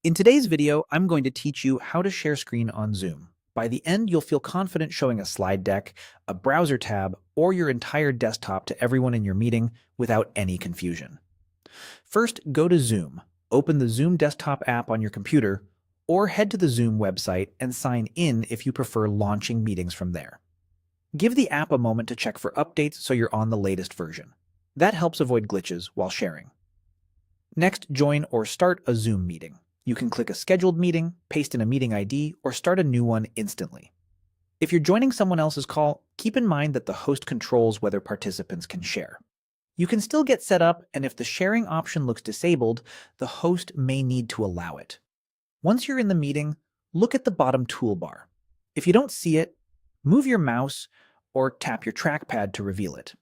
In today's video, I'm going to teach you how to share screen on Zoom. By the end, you'll feel confident showing a slide deck, a browser tab, or your entire desktop to everyone in your meeting without any confusion. First, go to Zoom. Open the Zoom desktop app on your computer, or head to the Zoom website and sign in if you prefer launching meetings from there. Give the app a moment to check for updates so you're on the latest version. That helps avoid glitches while sharing. Next, join or start a Zoom meeting. You can click a scheduled meeting, paste in a meeting ID, or start a new one instantly. If you're joining someone else's call, keep in mind that the host controls whether participants can share. You can still get set up, and if the sharing option looks disabled, the host may need to allow it. Once you're in the meeting, look at the bottom toolbar. If you don't see it, move your mouse or tap your trackpad to reveal it.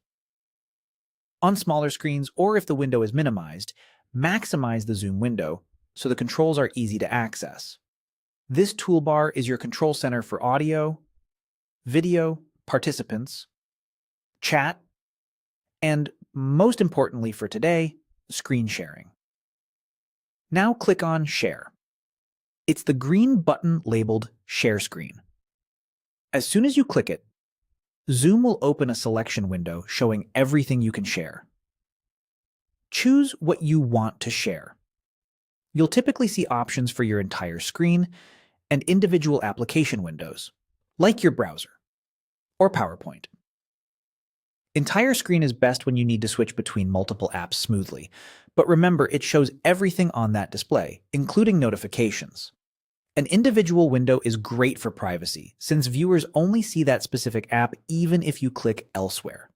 On smaller screens, or if the window is minimized, maximize the Zoom window so the controls are easy to access. This toolbar is your control center for audio, video, participants, chat, and most importantly for today, screen sharing. Now click on Share. It's the green button labeled Share Screen. As soon as you click it, Zoom will open a selection window showing everything you can share. Choose what you want to share. You'll typically see options for your entire screen and individual application windows, like your browser or PowerPoint. Entire screen is best when you need to switch between multiple apps smoothly, but remember it shows everything on that display, including notifications. An individual window is great for privacy, since viewers only see that specific app even if you click elsewhere.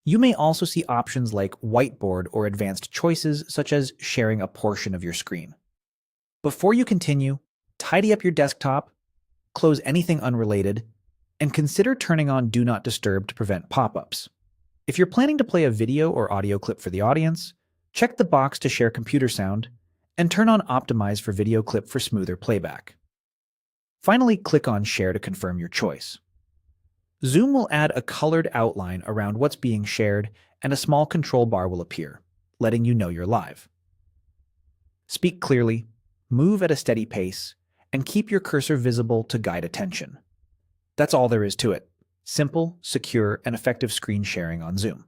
You may also see options like whiteboard or advanced choices, such as sharing a portion of your screen. Before you continue, tidy up your desktop, close anything unrelated, and consider turning on Do Not Disturb to prevent pop-ups. If you're planning to play a video or audio clip for the audience, check the box to share computer sound, and turn on Optimize for video clip for smoother playback. Finally, click on Share to confirm your choice. Zoom will add a colored outline around what's being shared, and a small control bar will appear, letting you know you're live. Speak clearly, move at a steady pace, and keep your cursor visible to guide attention. That's all there is to it. Simple, secure, and effective screen sharing on Zoom.